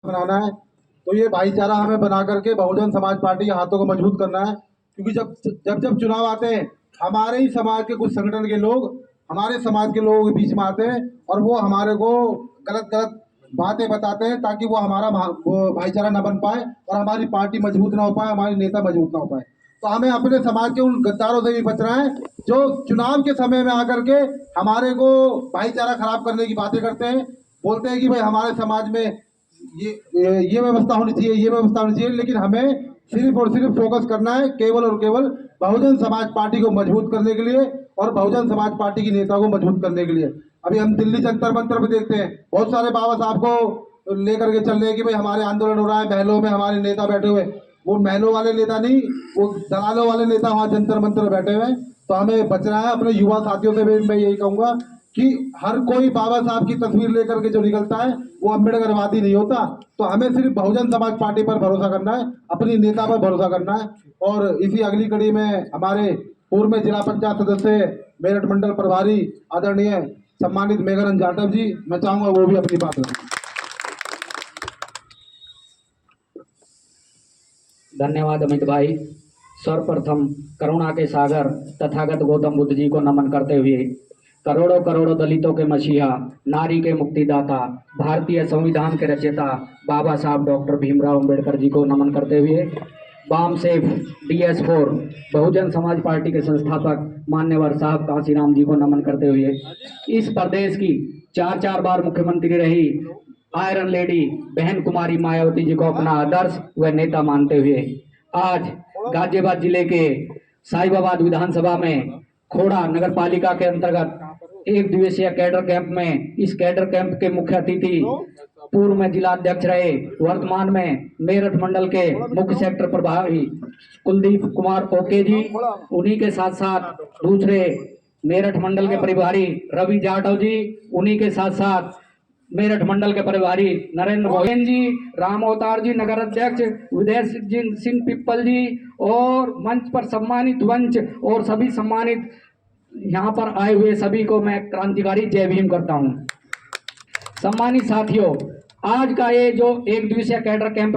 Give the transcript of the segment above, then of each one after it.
बनाना है। तो ये भाईचारा हमें बना करके बहुजन समाज पार्टी के हाथों को मजबूत करना है, क्योंकि जब जब जब चुनाव आते हैं हमारे ही समाज के कुछ संगठन के लोग हमारे समाज के लोगों के बीच में आते हैं और वो हमारे को गलत गलत बातें बताते हैं ताकि वो हमारा वो भाईचारा न बन पाए और हमारी पार्टी मजबूत ना हो पाए, हमारे नेता मजबूत ना हो पाए। तो हमें अपने समाज के उन गद्दारों से भी बचना है जो चुनाव के समय में आकर के हमारे को भाईचारा खराब करने की बातें करते हैं, बोलते हैं कि भाई हमारे समाज में ये व्यवस्था होनी चाहिए, ये व्यवस्था होनी चाहिए, लेकिन हमें सिर्फ और सिर्फ फोकस करना है केवल और केवल बहुजन समाज पार्टी को मजबूत करने के लिए और बहुजन समाज पार्टी की नेता को मजबूत करने के लिए। अभी हम दिल्ली जंतर मंतर में देखते हैं बहुत सारे बाबा साहब को लेकर के चल रहे हैं कि भाई हमारे आंदोलन हो रहा है, महलों में हमारे नेता बैठे हुए। वो महलों वाले नेता नहीं, वो दलालों वाले नेता वहाँ जंतर मंतर बैठे हुए। तो हमें बचना है। अपने युवा साथियों से भी मैं यही कहूंगा कि हर कोई बाबा साहब की तस्वीर लेकर के जो निकलता है वो अम्बेडकरवादी नहीं होता। तो हमें सिर्फ बहुजन समाज पार्टी पर भरोसा करना है, अपनी नेता पर भरोसा करना है। और इसी अगली कड़ी में हमारे पूर्व में जिला पंचायत सदस्य मेरठ मंडल प्रभारी आदरणीय सम्मानित मेघानंद जाटव जी, मैं चाहूंगा वो भी अपनी बात रखें। धन्यवाद अमित भाई। सर्वप्रथम करुणा के सागर तथागत गौतम बुद्ध जी को नमन करते हुए करोड़ों करोड़ों दलितों के मसीहा, नारी के मुक्तिदाता, भारतीय संविधान के रचयिता बाबा साहब डॉक्टर भीमराव अंबेडकर जी को नमन करते हुए balm safe DS4 Bahujan Samaj party के संस्थापक मान्यवर साहब कांसीराम जी को नमन करते हुए इस प्रदेश की 4 बार मुख्यमंत्री रही आयरन लेडी बहन कुमारी मायावती जी को अपना आदर्श व नेता मानते हुए आज गाजियाबाद जिले के साहिबाबाद विधानसभा में खोड़ा नगर पालिका के अंतर्गत एक दिवसीय कैडर कैंप में इस कैडर कैंप के मुख्य अतिथि पूर्व में जिला अध्यक्ष रहे, वर्तमान में मेरठ मंडल के मुख्य सेक्टर प्रभारी कुलदीप कुमार ओके जी, उन्हीं के साथ साथ दूसरे मेरठ मंडल के प्रभारी रवि जाटव जी, उन्हीं के साथ साथ मेरठ मंडल के प्रभारी नरेंद्र मोहन जी, राम अवतार जी नगर अध्यक्ष विदेश सिंह पिप्पल जी और मंच पर सम्मानित मंच और सभी सम्मानित यहाँ पर आए हुए सभी को मैं क्रांतिकारी जय भीम करता हूँ। सम्मानित साथियों, आज का ये जो एक दिवसीय कैडर कैंप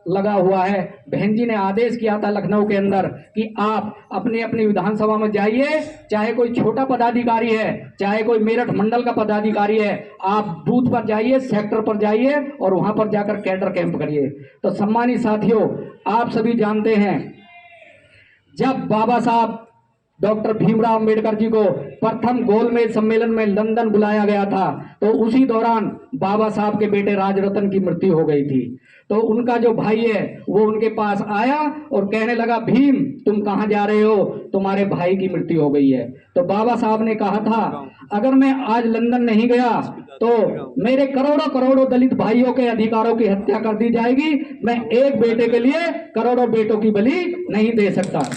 लगा हुआ है, बहन जी ने आदेश किया था लखनऊ के अंदर कि आप अपनी अपनी विधानसभा में जाइए, चाहे कोई छोटा पदाधिकारी है, चाहे कोई मेरठ मंडल का पदाधिकारी है, आप बूथ पर जाइए, सेक्टर पर जाइए और वहां पर जाकर कैडर कैंप करिए। तो सम्मानित साथियों, आप सभी जानते हैं जब बाबा साहब डॉक्टर भीमराव अंबेडकर जी को प्रथम गोलमेज सम्मेलन में लंदन बुलाया गया था, तो उसी दौरान बाबा साहब के बेटे राजरतन की मृत्यु हो गई थी। तो उनका जो भाई है वो उनके पास आया और कहने लगा, भीम तुम कहाँ जा रहे हो, तुम्हारे भाई की मृत्यु हो गई है। तो बाबा साहब ने कहा था, अगर मैं आज लंदन नहीं गया तो मेरे करोड़ों करोड़ों दलित भाइयों के अधिकारों की हत्या कर दी जाएगी। मैं एक बेटे के लिए करोड़ों बेटों की बलि नहीं दे सकता।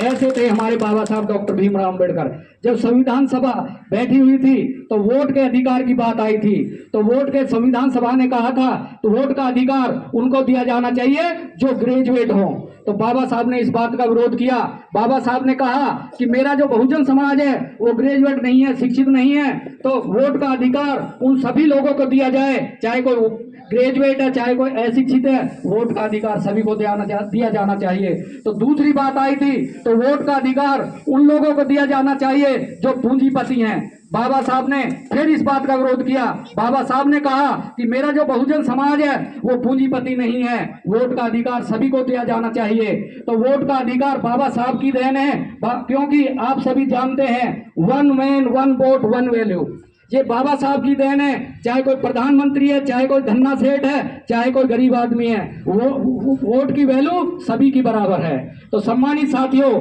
ऐसे थे हमारे बाबा साहब डॉक्टर भीमराव अंबेडकर। जब संविधान सभा बैठी हुई थी तो वोट के अधिकार की बात आई थी, तो वोट के संविधान सभा ने कहा था तो वोट का अधिकार उनको दिया जाना चाहिए जो ग्रेजुएट हों। तो बाबा साहब ने इस बात का विरोध किया। बाबा साहब ने कहा कि मेरा जो बहुजन समाज है वो ग्रेजुएट नहीं है, शिक्षित नहीं है, तो वोट का अधिकार उन सभी लोगों को दिया जाए, चाहे कोई ग्रेजुएट है चाहे कोई अशिक्षित है, वोट का अधिकार सभी को दिया जाना चाहिए। तो दूसरी बात आई थी तो वोट का अधिकार उन लोगों को दिया जाना चाहिए जो पूंजीपति हैं। बाबा साहब ने फिर इस बात का विरोध किया। बाबा साहब ने कहा कि मेरा जो बहुजन समाज है वो पूंजीपति नहीं है, वोट का अधिकार सभी को दिया जाना चाहिए। तो वोट का अधिकार बाबा साहब की देन है, क्योंकि आप सभी जानते हैं one man one vote one value, ये बाबा साहब की देन है। चाहे कोई प्रधानमंत्री है, चाहे कोई धन्ना सेठ है, चाहे कोई गरीब आदमी है, वो वोट की वैल्यू सभी की बराबर है। तो सम्मानित साथियों,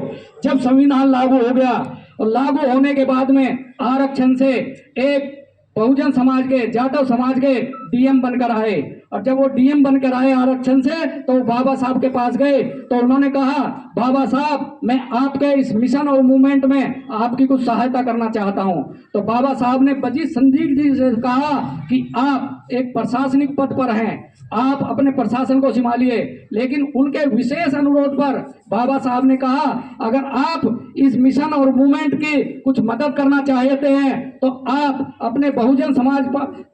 जब संविधान लागू हो गया और लागू होने के बाद में आरक्षण से एक बहुजन समाज के, जाटव समाज के DM बनकर आए, और जब वो DM बनकर आए आरक्षण से तो बाबा साहब के पास गए तो उन्होंने कहा, बाबा साहब मैं आपके इस मिशन और मूवमेंट में आपकी कुछ सहायता करना चाहता हूं। तो बाबा साहब ने बजीत संदीप जी से कहा कि आप एक प्रशासनिक पद पर हैं, आप अपने प्रशासन को संभालिए। लेकिन उनके विशेष अनुरोध पर बाबा साहब ने कहा, अगर आप इस मिशन और मूवमेंट की कुछ मदद करना चाहते हैं तो आप अपने बहुजन समाज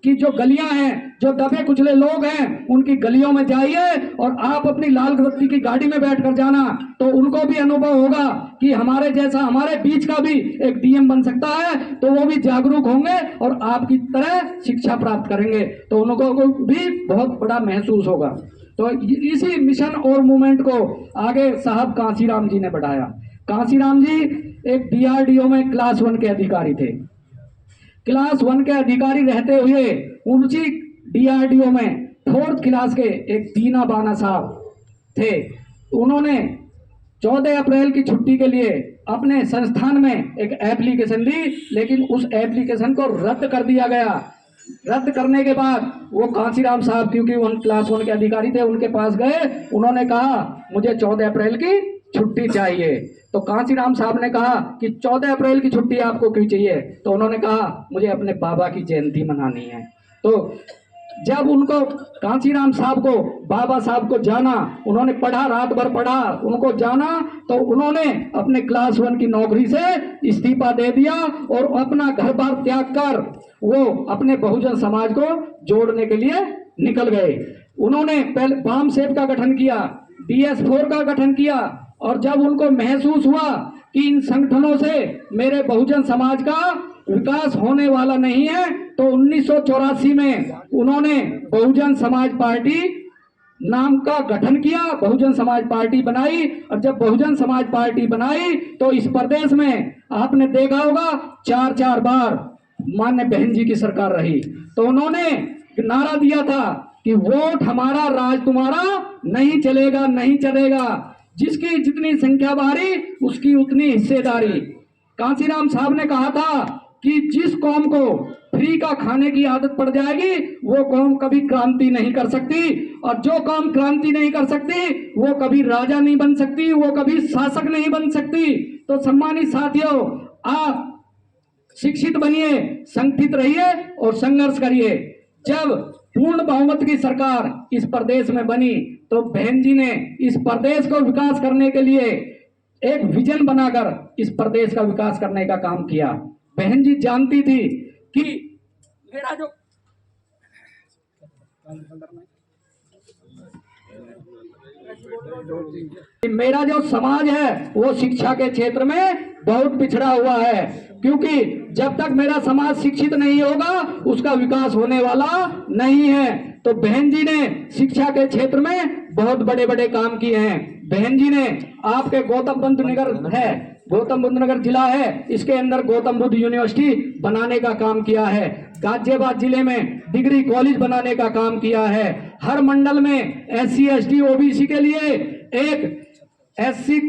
की जो गलियां हैं जो दबे कुचले लोग हैं उनकी गलियों में जाइए और आप अपनी लाल बत्ती की गाड़ी में बैठ कर जाना, तो उनको भी अनुभव होगा कि हमारे जैसा हमारे बीच का भी एक डीएम बन सकता है, तो वो भी जागरूक होंगे और आपकी तरह शिक्षा प्राप्त करेंगे, तो उनको भी बहुत बड़ा महसूस होगा। तो इसी मिशन और मूवमेंट को आगे साहब कांसीराम जी ने बढ़ाया। कांसीराम जी एक डीआरडीओ में क्लास 1 के अधिकारी थे। क्लास 1 के अधिकारी रहते हुए उसी डीआरडीओ में 4th क्लास के एक दीना बाना साहब थे। उन्होंने 14 अप्रैल की छुट्टी के लिए अपने संस्थान में एक एप्लीकेशन दी, लेकिन उस एप्लीकेशन को रद्द कर दिया गया। रद्द करने के बाद वो कांसीराम साहब, क्योंकि वो क्लास 1 के अधिकारी थे, उनके पास गए। उन्होंने कहा मुझे 14 अप्रैल की छुट्टी चाहिए। तो कांसीराम साहब ने कहा कि 14 अप्रैल की छुट्टी आपको क्यों चाहिए? तो उन्होंने कहा मुझे अपने बाबा की जयंती मनानी है। तो जब उनको कांसीराम साहब को, बाबा साहब को जाना, उन्होंने पढ़ा, रात भर पढ़ा, उनको जाना, तो उन्होंने अपने क्लास 1 की नौकरी से इस्तीफा दे दिया और अपना घर बार त्याग कर वो अपने बहुजन समाज को जोड़ने के लिए निकल गए। उन्होंने पहले बाम सेब का गठन किया, DS4 का गठन किया, और जब उनको महसूस हुआ कि इन संगठनों से मेरे बहुजन समाज का विकास होने वाला नहीं है, तो 1984 में उन्होंने बहुजन समाज पार्टी नाम का गठन किया, बहुजन समाज पार्टी बनाई। और जब बहुजन समाज पार्टी बनाई तो इस प्रदेश में आपने देखा होगा 4 बार मान्य बहन जी की सरकार रही। तो उन्होंने नारा दिया था कि वोट हमारा राज तुम्हारा, नहीं चलेगा नहीं चलेगा, जिसकी जितनी संख्या बारी उसकी उतनी हिस्सेदारी। कांसीराम साहब ने कहा था कि जिस कौम को फ्री का खाने की आदत पड़ जाएगी वो कौम कभी क्रांति नहीं कर सकती, और जो कौम क्रांति नहीं कर सकती वो कभी राजा नहीं बन सकती, वो कभी शासक नहीं बन सकती। तो सम्मानित साथियों, आप शिक्षित बनिए, संगठित रहिए और संघर्ष करिए। जब पूर्ण बहुमत की सरकार इस प्रदेश में बनी तो बहन जी ने इस प्रदेश को विकास करने के लिए एक विजन बनाकर इस प्रदेश का विकास करने का काम किया। बहन जी जानती थी कि मेरा जो समाज है वो शिक्षा के क्षेत्र में बहुत पिछड़ा हुआ है, क्योंकि जब तक मेरा समाज शिक्षित नहीं होगा उसका विकास होने वाला नहीं है। तो बहन जी ने शिक्षा के क्षेत्र में बहुत बड़े बड़े काम किए हैं। बहन जी ने आपके गौतम बुद्ध नगर है, गौतम बुद्ध नगर जिला है, इसके अंदर गौतम बुद्ध यूनिवर्सिटी बनाने का काम किया है। गाजियाबाद जिले में डिग्री कॉलेज बनाने का काम किया है। हर मंडल में SC ST OBC के लिए एक SC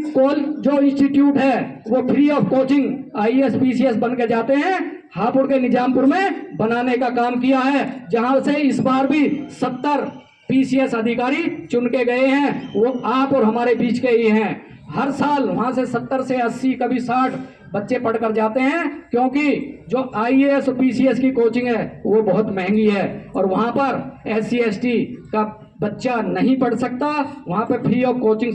जो इंस्टीट्यूट है वो free of coaching IAS PCS बन के जाते हैं, हापुड़ के निजामपुर में बनाने का काम किया है, जहां से इस बार भी 70 PCS अधिकारी चुन के गए हैं, वो आप और हमारे बीच के ही हैं। हर साल वहां से 70 से 80 कभी 60 बच्चे पढ़कर जाते हैं, क्योंकि जो IAS और PCS की कोचिंग है वो बहुत महंगी है और वहां पर SC ST का बच्चा नहीं पढ़ सकता। वहां पर फ्री ऑफ कोचिंग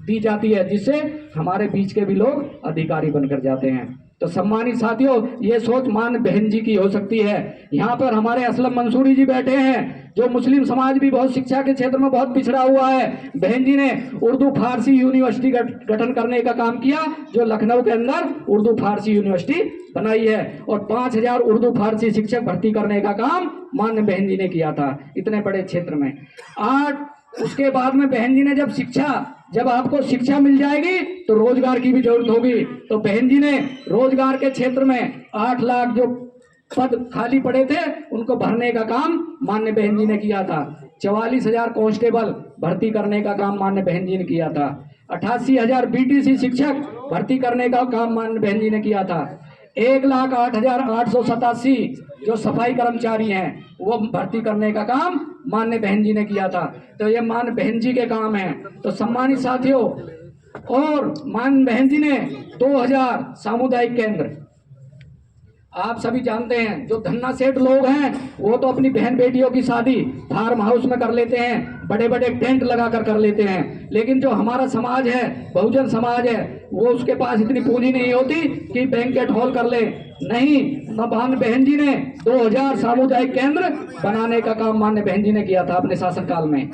दी जाती है, जिससे हमारे बीच के भी लोग अधिकारी बनकर जाते हैं। तो सम्मानित साथियों, ये सोच मान बहन जी की हो सकती है। यहाँ पर हमारे असलम मंसूरी जी बैठे हैं, जो मुस्लिम समाज भी बहुत शिक्षा के क्षेत्र में बहुत पिछड़ा हुआ है। बहन जी ने उर्दू फारसी यूनिवर्सिटी गठन करने का काम किया, जो लखनऊ के अंदर उर्दू फारसी यूनिवर्सिटी बनाई है, और 5000 उर्दू फारसी शिक्षक भर्ती करने का काम मान्य बहन जी ने किया था इतने बड़े क्षेत्र में। उसके बाद में बहन जी ने जब आपको शिक्षा मिल जाएगी तो रोजगार की भी जरूरत होगी, तो बहन जी ने रोजगार के क्षेत्र में 8 लाख जो पद खाली पड़े थे उनको भरने का काम मान्य बहन जी ने किया था। 44,000 कांस्टेबल भर्ती करने का काम मान्य बहन जी ने किया था। 88,000 BTC शिक्षक भर्ती करने का काम मान्य बहन जी ने किया था। 1,08,887 जो सफाई कर्मचारी हैं वो भर्ती करने का काम मान्य बहन जी ने किया था। तो ये मान्य बहन जी के काम है। तो सम्मानित साथियों, और मान्य बहन जी ने 2000 सामुदायिक केंद्र, आप सभी जानते हैं जो धन्ना सेठ लोग हैं वो तो अपनी बहन बेटियों की शादी फार्म हाउस में कर लेते हैं, बड़े बड़े टेंट लगाकर कर लेते हैं, लेकिन जो हमारा समाज है, बहुजन समाज है, वो उसके पास इतनी पूंजी नहीं होती कि बैंकेट हॉल कर ले। नहीं, माननीय बहन जी ने 2000 सामुदायिक केंद्र बनाने का काम माननीय बहन जी ने किया था अपने शासनकाल में।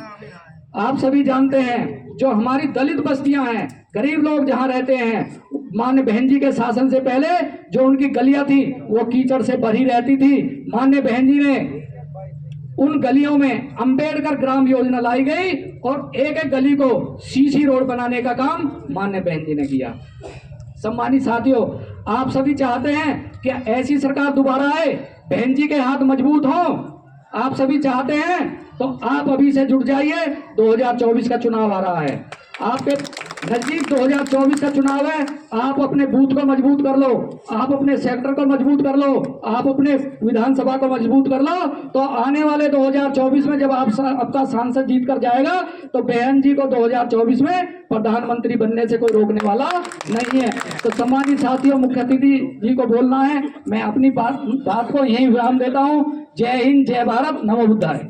आप सभी जानते हैं जो हमारी दलित बस्तियां हैं, गरीब लोग जहां रहते हैं, माननीय बहन जी के शासन से पहले जो उनकी गलियां थी वो कीचड़ से भरी रहती थी। माननीय बहन जी ने उन गलियों में अंबेडकर ग्राम योजना लाई गई और एक एक गली को सीसी रोड बनाने का काम माननीय बहन जी ने किया। सम्मानित साथियों, आप सभी चाहते हैं कि ऐसी सरकार दोबारा आए, बहन जी के हाथ मजबूत हो, आप सभी चाहते हैं तो आप अभी से जुट जाइए। 2024 का चुनाव आ रहा है, आपके नजदीक 2024 का चुनाव है। आप अपने बूथ को मजबूत कर लो, आप अपने सेक्टर को मजबूत कर लो, आप अपने विधानसभा को मजबूत कर लो, तो आने वाले 2024 में जब आपका सांसद जीत कर जाएगा तो बहन जी को 2024 में प्रधानमंत्री बनने से कोई रोकने वाला नहीं है। तो सम्मानित साथियों, मुख्य अतिथि जी को बोलना है, मैं अपनी बात को यहीं विराम देता हूँ। जय हिंद, जय भारत, नमो बुद्धाय।